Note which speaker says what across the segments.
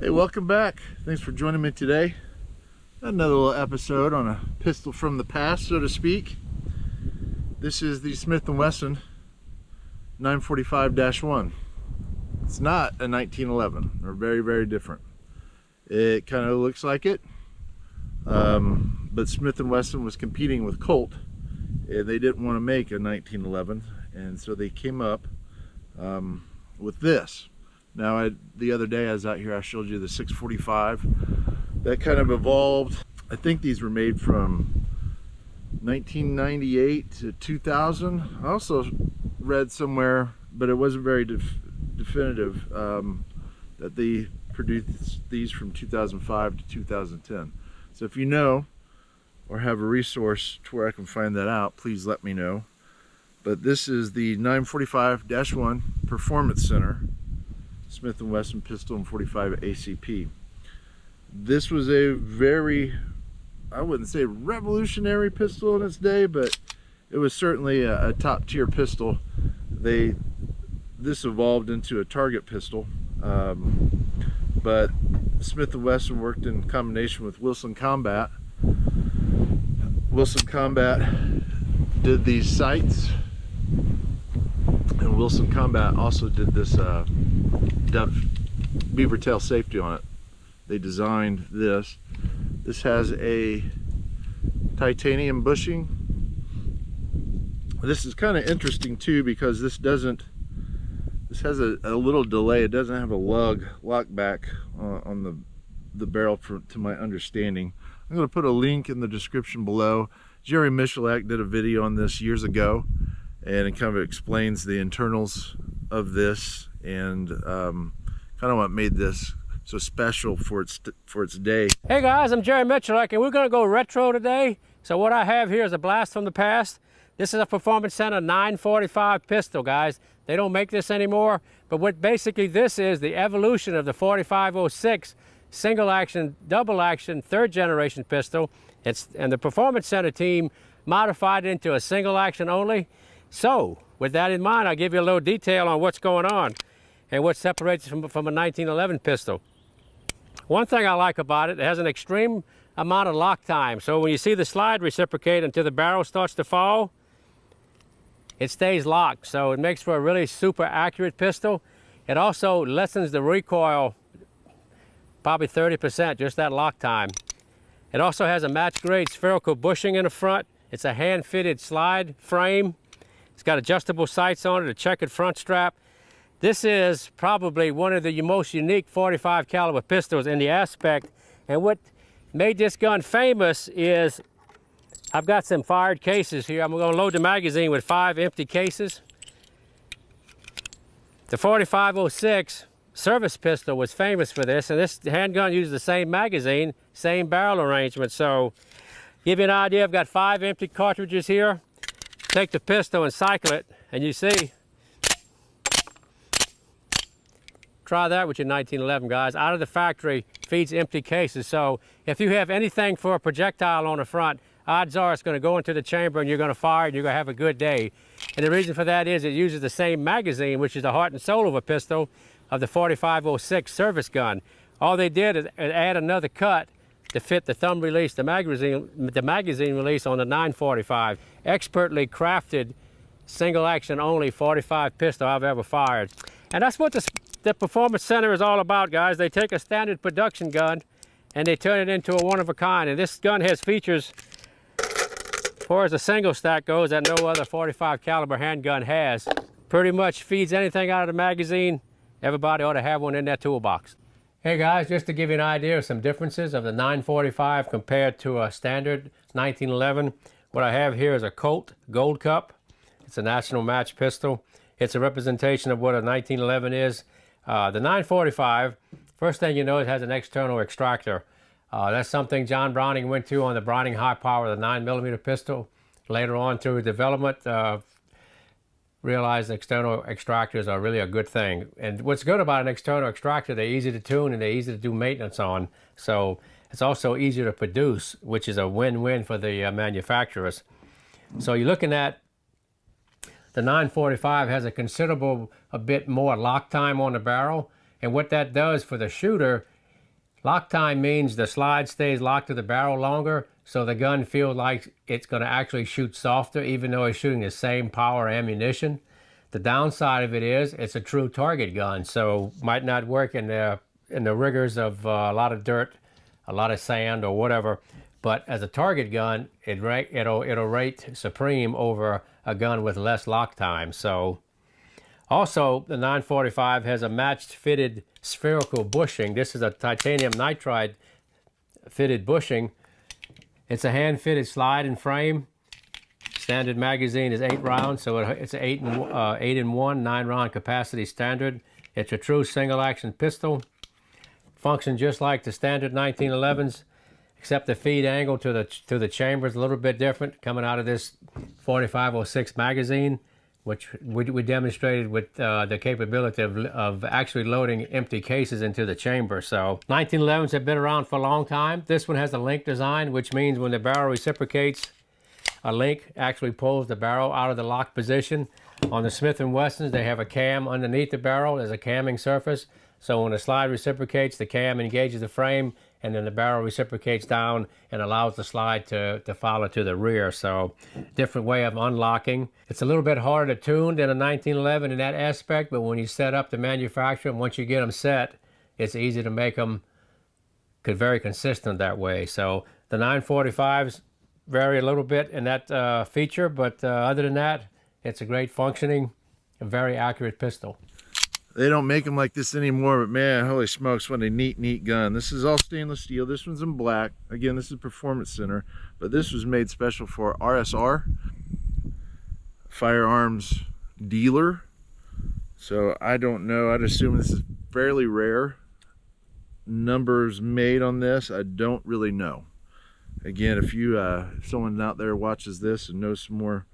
Speaker 1: Hey, welcome back. Thanks for joining me today. Another little episode on a pistol from the past, so to speak. This is the Smith & Wesson 945-1. It's not a 1911. They're very, very different. It kind of looks like it, but Smith & Wesson was competing with Colt, and they didn't want to make a 1911, and so they came up with this. Now, the other day I was out here, I showed you the 645. That kind of evolved. I think these were made from 1998 to 2000. I also read somewhere, but it wasn't very definitive, that they produced these from 2005 to 2010. So if you know or have a resource to where I can find that out, please let me know. But this is the 945-1 Performance Center Smith & Wesson Pistol and 45 ACP. This was a very, I wouldn't say revolutionary pistol in its day, but it was certainly a top tier pistol. This evolved into a target pistol, but Smith & Wesson worked in combination with Wilson Combat. Wilson Combat did these sights, and Wilson Combat also did this beaver tail safety on it. They designed this. This has a titanium bushing. This is kind of interesting too, because this has a little delay. It doesn't have a lug lock back on the barrel, to my understanding. I'm going to put a link in the description below. Jerry Michalak did a video on this years ago, and it kind of explains the internals of this and kind of what made this so special for its day.
Speaker 2: Hey guys, I'm Jerry Michalak, and we're going to go retro today. So what I have here is a blast from the past. This is a Performance Center 945 pistol, guys. They don't make this anymore, but what basically this is the evolution of the 4506 single action, double action, third generation pistol. And the Performance Center team modified it into a single action only. So with that in mind, I'll give you a little detail on what's going on and what separates it from a 1911 pistol. One thing I like about it, it has an extreme amount of lock time. So when you see the slide reciprocate until the barrel starts to fall, it stays locked. So it makes for a really super accurate pistol. It also lessens the recoil probably 30%, just that lock time. It also has a match grade spherical bushing in the front. It's a hand fitted slide frame. It's got adjustable sights on it, a checkered front strap. This is probably one of the most unique 45 caliber pistols in the aspect. And what made this gun famous is, I've got some fired cases here. I'm going to load the magazine with 5 empty cases. The 4506 service pistol was famous for this, and this handgun uses the same magazine, same barrel arrangement. So give you an idea, I've got 5 empty cartridges here. Take the pistol and cycle it, and you see. Try that with your 1911, guys. Out of the factory, feeds empty cases. So if you have anything for a projectile on the front, odds are it's going to go into the chamber and you're going to fire and you're going to have a good day. And the reason for that is it uses the same magazine, which is the heart and soul of a pistol, of the 4506 service gun. All they did is add another cut to fit the thumb release, the magazine release on the 945. Expertly crafted, single action only 45 pistol I've ever fired. And that's what the Performance Center is all about, guys. They take a standard production gun and they turn it into a one of a kind. And this gun has features, as far as the single stack goes, that no other 45 caliber handgun has. Pretty much feeds anything out of the magazine. Everybody ought to have one in their toolbox. Hey guys, just to give you an idea of some differences of the 945 compared to a standard 1911, what I have here is a Colt Gold Cup. It's a national match pistol. It's a representation of what a 1911 is. The 945, first thing you know, it has an external extractor. That's something John Browning went to on the Browning High Power, the 9mm pistol. Later on through development, realized external extractors are really a good thing. And what's good about an external extractor, they're easy to tune and they're easy to do maintenance on. So it's also easier to produce, which is a win-win for the manufacturers. So you're looking at the 945 has a bit more lock time on the barrel. And what that does for the shooter Lock time means the slide stays locked to the barrel longer, so the gun feels like it's going to actually shoot softer, even though it's shooting the same power ammunition. The downside of it is it's a true target gun, so might not work in the rigors of a lot of dirt, a lot of sand, or whatever. But as a target gun, it'll rate supreme over a gun with less lock time. So. Also, the 945 has a matched fitted spherical bushing. This is a titanium nitride fitted bushing. It's a hand fitted slide and frame. Standard magazine is 8 rounds, so it's an 8 in 1, 9 round capacity standard. It's a true single action pistol. Functions just like the standard 1911s, except the feed angle to the chamber is a little bit different coming out of this 4506 magazine, which we demonstrated with the capability of actually loading empty cases into the chamber. So 1911s have been around for a long time. This one has a link design, which means when the barrel reciprocates, a link actually pulls the barrel out of the lock position. On the Smith & Wessons, they have a cam underneath the barrel. There's a camming surface. So when the slide reciprocates, the cam engages the frame, and then the barrel reciprocates down and allows the slide to follow to the rear. So different way of unlocking. It's a little bit harder to tune than a 1911 in that aspect, but when you set up the manufacturer, and once you get them set, it's easy to make them very consistent that way. So the 945s vary a little bit in that feature, but other than that, it's a great functioning, a very accurate pistol.
Speaker 1: They don't make them like this anymore, but man, holy smokes, what a neat gun. This is all stainless steel. This one's in black. Again, this is Performance Center, but this was made special for RSR, firearms dealer. So I don't know, I'd assume this is fairly rare. Numbers made on this, I don't really know. Again, if someone out there watches this and knows some more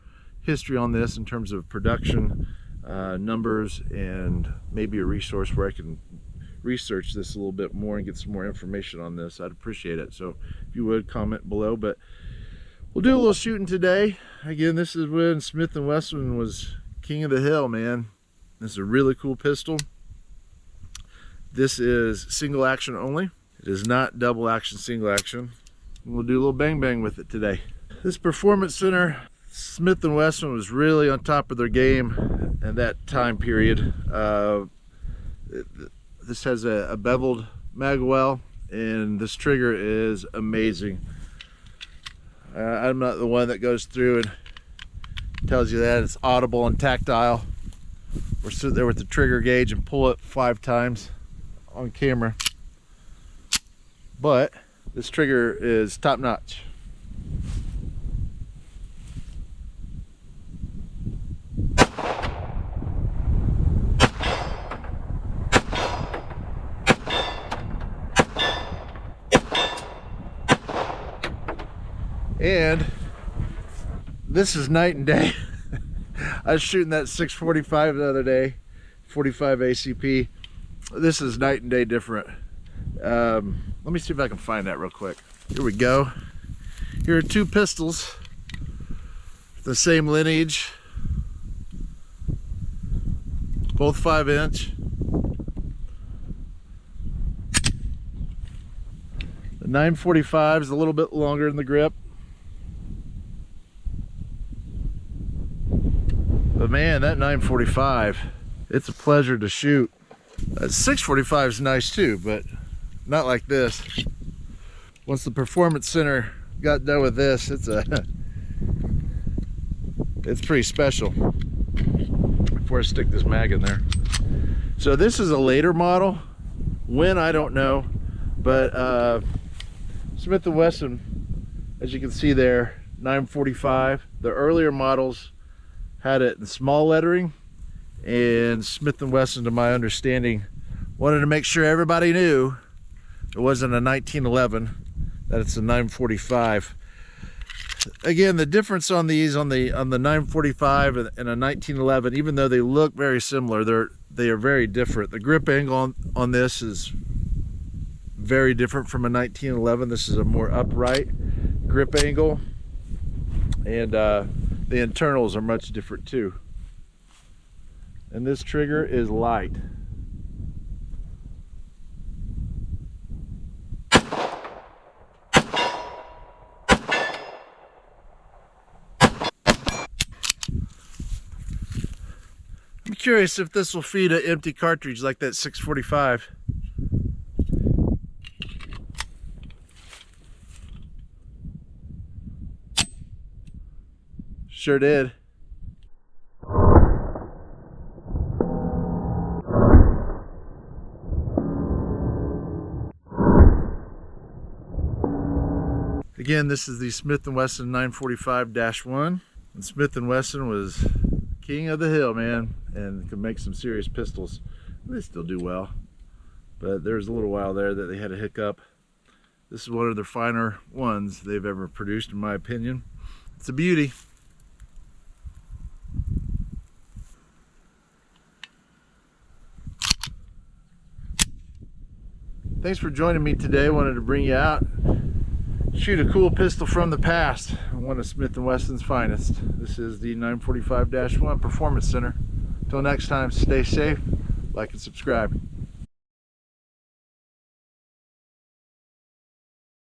Speaker 1: history on this in terms of production, numbers, and maybe a resource where I can research this a little bit more and get some more information on this, I'd appreciate it. So if you would, comment below. But we'll do a little shooting today. Again, this is when Smith & Wesson was king of the hill, man. This is a really cool pistol. This is single action only. It is not double action, single action. We'll do a little bang bang with it today. This Performance Center, Smith & Wesson was really on top of their game in that time period. This has a beveled magwell, and this trigger is amazing. I'm not the one that goes through and tells you that. It's audible and tactile. We're sitting there with the trigger gauge and pull it 5 times on camera. But this trigger is top notch. And this is night and day. I was shooting that 645 the other day, 45 ACP. This is night and day different. Let me see if I can find that real quick. Here we go. Here are 2 pistols, the same lineage, both 5-inch. The 945 is a little bit longer in the grip. But man, that 945, it's a pleasure to shoot. That 645 is nice too, but not like this. Once the Performance Center got done with this, it's pretty special. Before I stick this mag in there. So this is a later model. When, I don't know, but Smith & Wesson, as you can see there, 945. The earlier models had it in small lettering, and Smith & Wesson, to my understanding, wanted to make sure everybody knew it wasn't a 1911, that it's a 945. Again, the difference on these, on the 945 and a 1911, even though they look very similar, they are very different. The grip angle on this is very different from a 1911. This is a more upright grip angle, and the internals are much different too. And this trigger is light. curious if this will feed an empty cartridge like that 645. Sure did. Again, this is the Smith & Wesson 945-1, and Smith & Wesson was king of the hill, man, and could make some serious pistols. They still do well, but there was a little while there that they had a hiccup. This is one of their finer ones they've ever produced, in my opinion. It's a beauty. Thanks for joining me today. I wanted to bring you out, shoot a cool pistol from the past, one of Smith & Wesson's finest. This is the 945-1 Performance Center. Until next time, stay safe, like and subscribe.